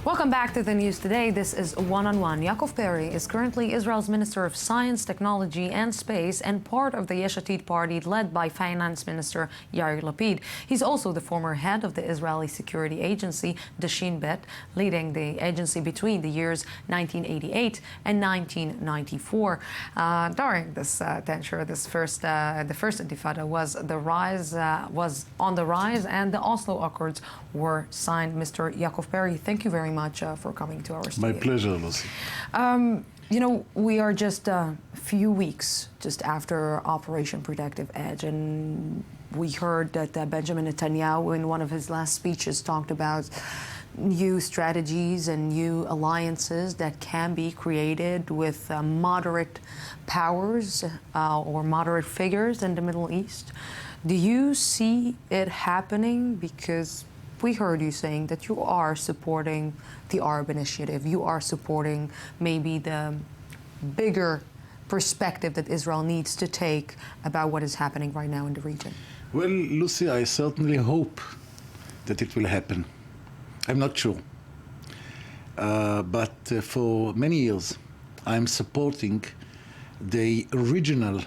Welcome back to the news today. This is One-on-One. Yaakov Perry is currently Israel's Minister of Science, Technology and Space and part of the Yesh Atid party led by Finance Minister Yair Lapid. He's also the former head of the Israeli security agency, the Shin Bet, leading the agency between the years 1988 and 1994. During this tenure, the first Intifada was on the rise, and the Oslo Accords were signed. Mr. Yaakov Perry, thank you very much for coming to our studio. My pleasure, Lucy. You know, we are just a few weeks just after Operation Protective Edge, and we heard that Benjamin Netanyahu in one of his last speeches talked about new strategies and new alliances that can be created with moderate powers or moderate figures in the Middle East. Do you see it happening? Because we heard you saying that you are supporting the Arab Initiative. You are supporting maybe the bigger perspective that Israel needs to take about what is happening right now in the region. Well, Lucy, I certainly hope that it will happen. I'm not sure. But for many years, I'm supporting the regional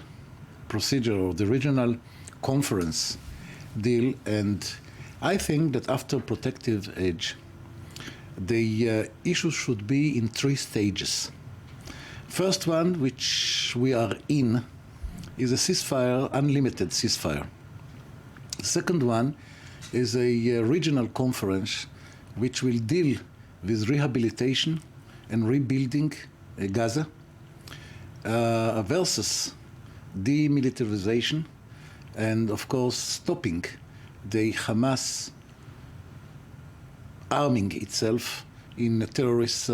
procedure or the regional conference deal, and I think that after Protective Edge, the issue should be in 3 stages. First one, which we are in, is a ceasefire, unlimited ceasefire. The second one is a regional conference which will deal with rehabilitation and rebuilding Gaza versus demilitarization and, of course, stopping the Hamas arming itself in terrorist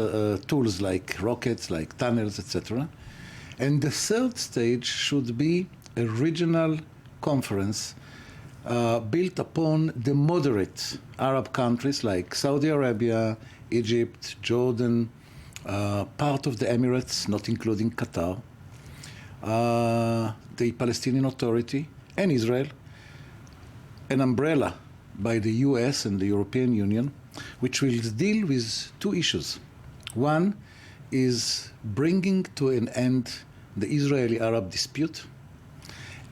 tools like rockets, like tunnels, etc. And the third stage should be a regional conference built upon the moderate Arab countries like Saudi Arabia, Egypt, Jordan, part of the Emirates, not including Qatar, the Palestinian Authority, and Israel, an umbrella by the US and the European Union, which will deal with 2 issues. One is bringing to an end the Israeli-Arab dispute,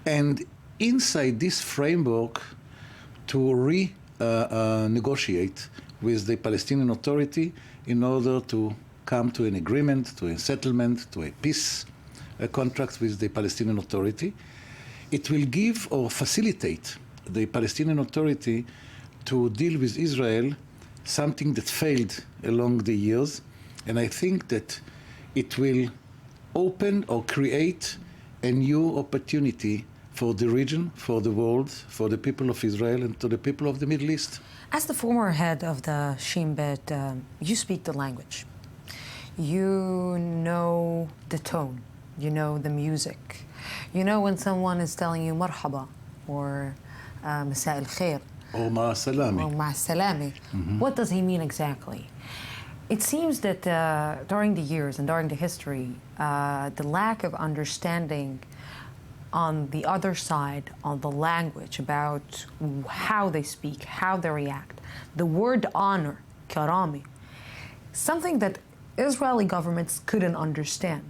and inside this framework to negotiate with the Palestinian Authority in order to come to an agreement, to a settlement, to a peace contract with the Palestinian Authority. It will give or facilitate the Palestinian Authority to deal with Israel, something that failed along the years. And I think that it will open or create a new opportunity for the region, for the world, for the people of Israel, and to the people of the Middle East. As the former head of the Shin Bet, you speak the language. You know the tone. You know the music. You know when someone is telling you marhaba or مساء الخير or مع السلامة. Or مع السلامة. What does he mean exactly? It seems that during the years and during the history, the lack of understanding on the other side, on the language, about how they speak, how they react, the word honor, karami, something that Israeli governments couldn't understand.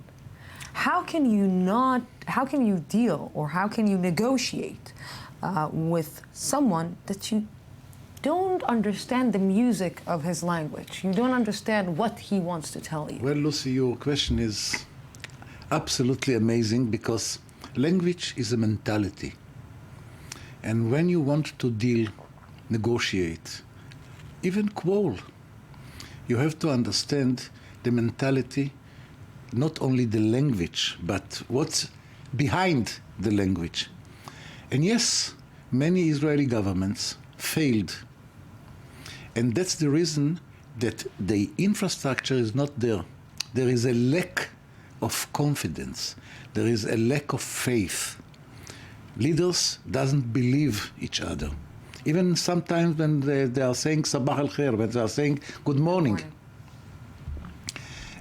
How can you deal or how can you negotiate with someone that you don't understand the music of his language? You don't understand what he wants to tell you. Well, Lucy, your question is absolutely amazing, because language is a mentality. And when you want to deal, negotiate, even quarrel, you have to understand the mentality, not only the language, but what's behind the language. And yes, many Israeli governments failed. And that's the reason that the infrastructure is not there. There is a lack of confidence. There is a lack of faith. Leaders doesn't believe each other. Even sometimes when they are saying sabah al-khair, when they are saying good morning.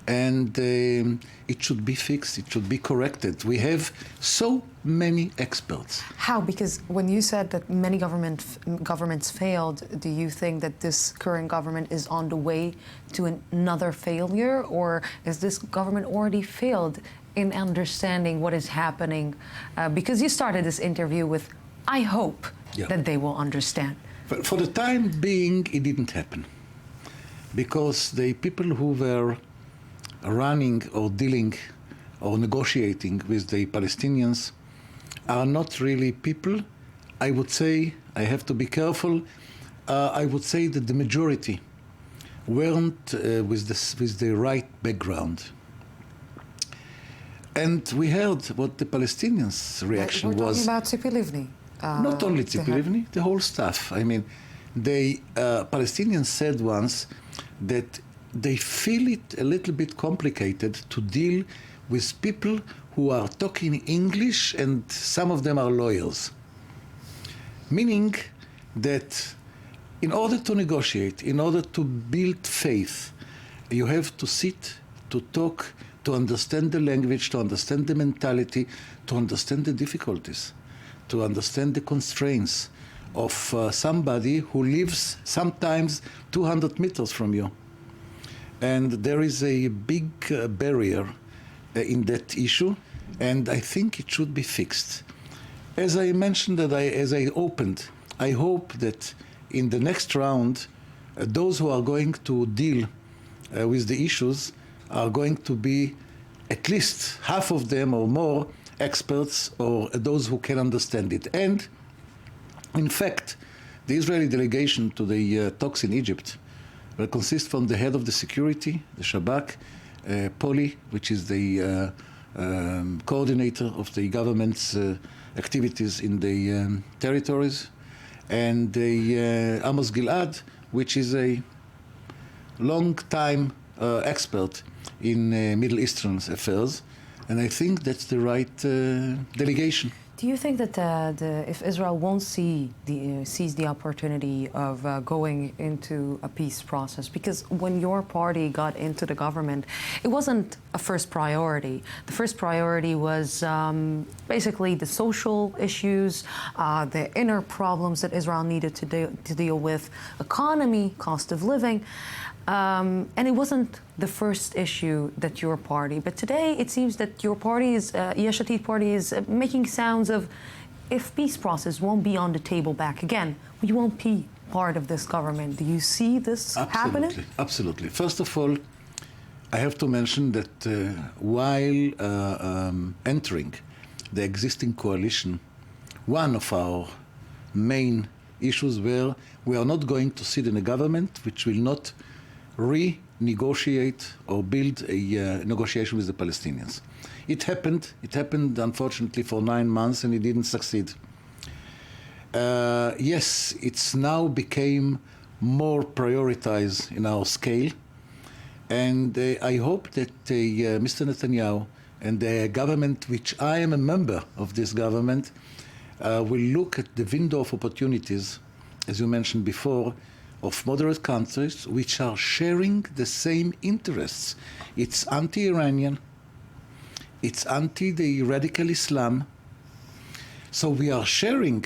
And it should be fixed, it should be corrected. We have so many experts. How? Because when you said that many governments failed, do you think that this current government is on the way to another failure, or is this government already failed in understanding what is happening? Because you started this interview with, I hope that they will understand. But for the time being, it didn't happen. Because the people who were running or dealing or negotiating with the Palestinians are not really people. I would say, I have to be careful, I would say that the majority weren't with the right background. And we heard what the Palestinians' reaction was. We're talking about Tzipi Livni. Not only Tzipi Livni, the whole staff. I mean, the Palestinians said once that they feel it a little bit complicated to deal with people who are talking English, and some of them are lawyers. Meaning that in order to negotiate, in order to build faith, you have to sit, to talk, to understand the language, to understand the mentality, to understand the difficulties, to understand the constraints of somebody who lives sometimes 200 meters from you. And there is a big barrier in that issue, and I think it should be fixed. As I mentioned, as I opened, I hope that in the next round, those who are going to deal with the issues are going to be at least half of them or more experts, or those who can understand it. And in fact, the Israeli delegation to the talks in Egypt will consist from the head of the security, the Shabak, Poli, which is the coordinator of the government's activities in the territories, and Amos Gilad, which is a long-time expert in Middle Eastern affairs, and I think that's the right delegation. Do you think that if Israel won't seize the opportunity of going into a peace process, because when your party got into the government, it wasn't a first priority. The first priority was basically the social issues, the inner problems that Israel needed to deal with, economy, cost of living. And it wasn't the first issue that your party, but today it seems that your party is, Yesh Atid party is making sounds of, if peace process won't be on the table back again, we won't be part of this government. Do you see this happening? Absolutely. First of all, I have to mention that while entering the existing coalition, one of our main issues were we are not going to sit in a government which will not renegotiate or build a negotiation with the Palestinians. It happened unfortunately for 9 months, and it didn't succeed. Yes, it's now became more prioritized in our scale, and I hope that Mr. Netanyahu and the government, which I am a member of this government, will look at the window of opportunities, as you mentioned before, of moderate countries which are sharing the same interests. It's anti-Iranian, it's anti the radical Islam. So we are sharing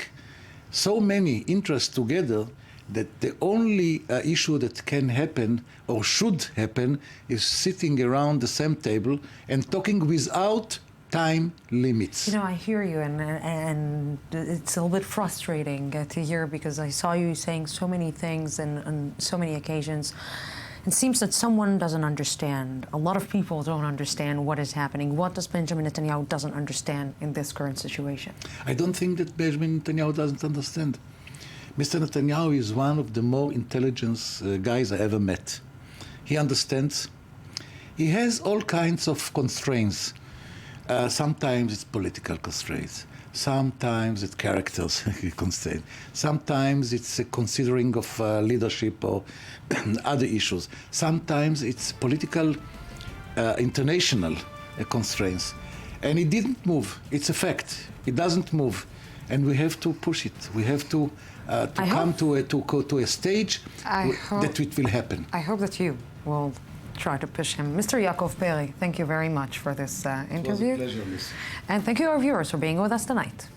so many interests together that the only issue that can happen or should happen is sitting around the same table and talking without time limits. You know, I hear you, and it's a little bit frustrating to hear, because I saw you saying so many things and on so many occasions. It seems that someone doesn't understand. A lot of people don't understand what is happening. What does Benjamin Netanyahu doesn't understand in this current situation? I don't think that Benjamin Netanyahu doesn't understand. Mr. Netanyahu is one of the more intelligent guys I ever met. He understands. He has all kinds of constraints. Sometimes it's political constraints. Sometimes it's characters constraints. Sometimes it's a considering of leadership or other issues. Sometimes it's political, international constraints. And it didn't move. It's a fact. It doesn't move. And we have to push it. We have to come to a stage that it will happen. I hope that you will try to push him. Mr. Yaakov Perry, thank you very much for this interview. It was a pleasure, Lisa. And thank you, our viewers, for being with us tonight.